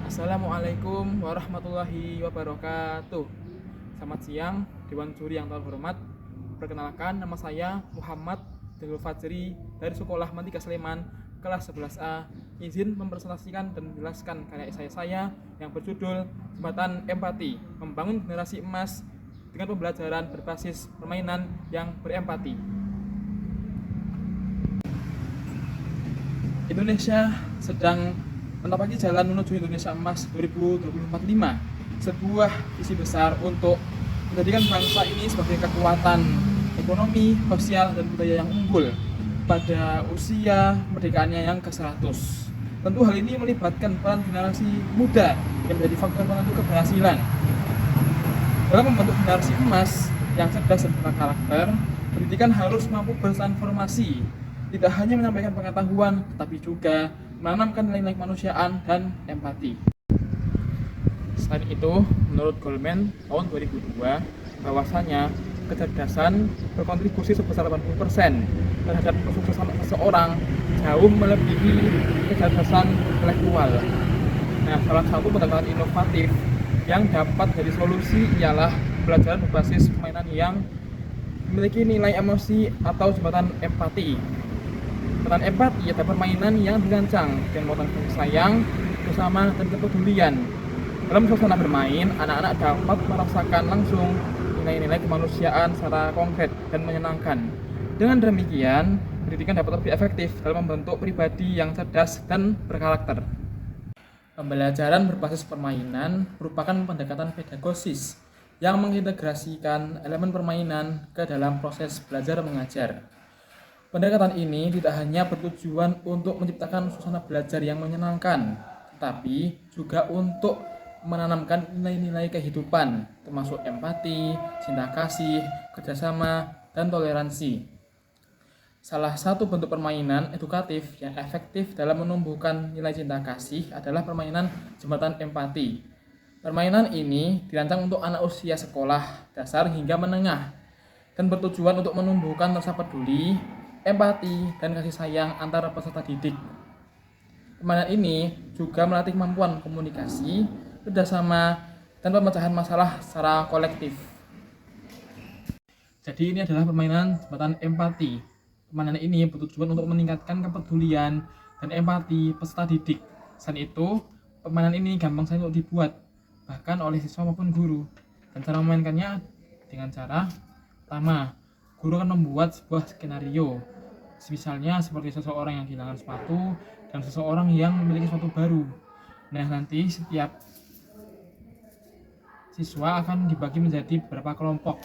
Assalamualaikum warahmatullahi wabarakatuh. Selamat siang, Dewan Juri yang terhormat. Perkenalkan, nama saya Muhammad Delul Fajri dari Sekolah Mantika Sleman, kelas 11A. Izin mempresentasikan dan menjelaskan karya esai saya yang berjudul Jembatan Empati, Membangun Generasi Emas dengan Pembelajaran Berbasis Permainan yang Berempati. Indonesia sedang menapaki jalan menuju Indonesia Emas 2045, sebuah visi besar untuk menjadikan bangsa ini sebagai kekuatan ekonomi, sosial, dan budaya yang unggul pada usia merdekaannya yang ke-100. Tentu hal ini melibatkan peran generasi muda yang menjadi faktor penentu keberhasilan. Dalam membentuk generasi emas yang cerdas dan berkarakter, pendidikan harus mampu bertransformasi, tidak hanya menyampaikan pengetahuan, tetapi juga menanamkan nilai-nilai kemanusiaan dan empati. Selain itu, menurut Goldman tahun 2002, bahwasanya kecerdasan berkontribusi sebesar 80% terhadap kesuksesan seseorang, jauh melebihi kecerdasan intelektual. Nah, salah satu pendekatan inovatif yang dapat jadi solusi ialah pembelajaran berbasis permainan yang memiliki nilai emosi atau jembatan empati. Jembatan empati adalah permainan yang dirancang dengan muatan kasih sayang, bersama, dan kepedulian. Dalam suasana bermain, anak-anak dapat merasakan langsung nilai-nilai kemanusiaan secara konkret dan menyenangkan. Dengan demikian, pendidikan dapat lebih efektif dalam membentuk pribadi yang cerdas dan berkarakter. Pembelajaran berbasis permainan merupakan pendekatan pedagogis yang mengintegrasikan elemen permainan ke dalam proses belajar mengajar. Pendekatan ini tidak hanya bertujuan untuk menciptakan suasana belajar yang menyenangkan, tetapi juga untuk menanamkan nilai-nilai kehidupan, termasuk empati, cinta kasih, kerjasama, dan toleransi. Salah satu bentuk permainan edukatif yang efektif dalam menumbuhkan nilai cinta kasih adalah permainan jembatan empati. Permainan ini dirancang untuk anak usia sekolah dasar hingga menengah dan bertujuan untuk menumbuhkan rasa peduli, empati, dan kasih sayang antara peserta didik. Permainan ini juga melatih kemampuan komunikasi, kerjasama, dan pemecahan masalah secara kolektif. Jadi ini adalah permainan jembatan empati. Permainan ini bertujuan untuk meningkatkan kepedulian dan empati peserta didik. Selain itu, permainan ini gampang sekali untuk dibuat, bahkan oleh siswa maupun guru. Dan cara memainkannya dengan cara pertama, guru akan membuat sebuah skenario, misalnya seperti seseorang yang kehilangan sepatu dan seseorang yang memiliki sepatu baru. Nah, nanti setiap siswa akan dibagi menjadi beberapa kelompok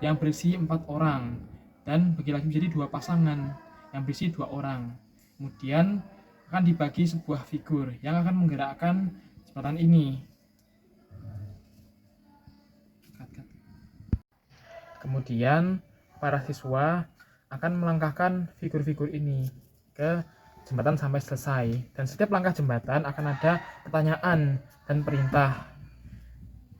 yang berisi 4 orang dan bagi lagi menjadi 2 pasangan yang berisi 2 orang. Kemudian akan dibagi sebuah figur yang akan menggerakkan jembatan ini. Kemudian para siswa akan melangkahkan figur-figur ini ke jembatan sampai selesai, dan setiap langkah jembatan akan ada pertanyaan dan perintah.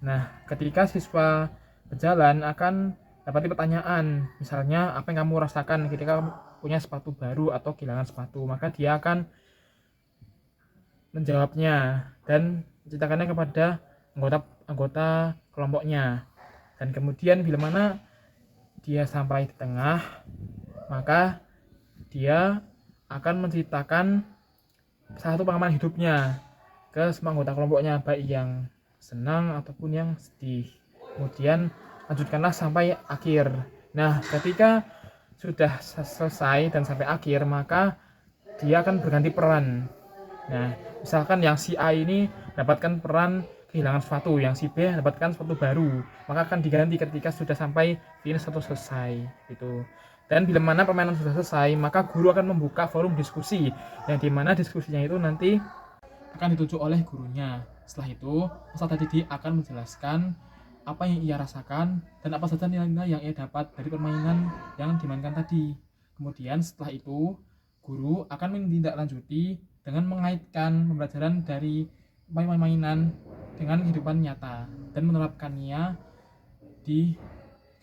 Nah, ketika siswa berjalan akan dapat pertanyaan, misalnya apa yang kamu rasakan ketika punya sepatu baru atau kehilangan sepatu, maka dia akan menjawabnya dan menceritakannya kepada anggota kelompoknya. Dan kemudian bila mana dia sampai di tengah, maka dia akan menceritakan satu pengalaman hidupnya ke semua anggota kelompoknya, baik yang senang ataupun yang sedih. Kemudian lanjutkanlah sampai akhir. Nah, ketika sudah selesai dan sampai akhir, maka dia akan berganti peran. Nah, misalkan yang si A ini dapatkan peran kehilangan sepatu, yang si B dapatkan sepatu baru, maka akan diganti ketika sudah sampai finish atau selesai gitu. Dan bila mana permainan sudah selesai, maka guru akan membuka forum diskusi, yang dimana diskusinya itu nanti akan ditunjuk oleh gurunya. Setelah itu, peserta didik akan menjelaskan apa yang ia rasakan dan apa saja nilai-nilai yang ia dapat dari permainan yang dimainkan tadi. Kemudian setelah itu, guru akan menindaklanjuti dengan mengaitkan pembelajaran dari mainan dengan kehidupan nyata dan menerapkannya di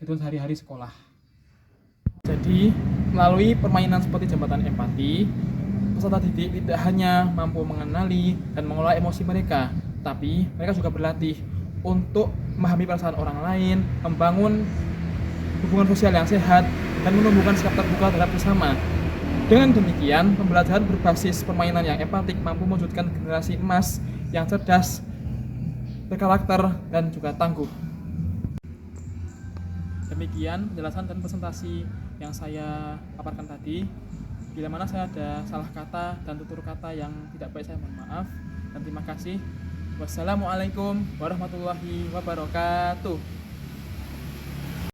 kehidupan sehari-hari sekolah. Jadi, melalui permainan seperti jembatan empati, peserta didik tidak hanya mampu mengenali dan mengelola emosi mereka, tapi mereka juga berlatih untuk memahami perasaan orang lain, membangun hubungan sosial yang sehat, dan menumbuhkan sikap terbuka terhadap sesama. Dengan demikian, pembelajaran berbasis permainan yang empatik mampu mewujudkan generasi emas yang cerdas, berkarakter, dan juga tangguh. Demikian penjelasan dan presentasi yang saya paparkan tadi. Bila mana saya ada salah kata dan tutur kata yang tidak baik, saya mohon maaf. Dan terima kasih. Wassalamualaikum warahmatullahi wabarakatuh.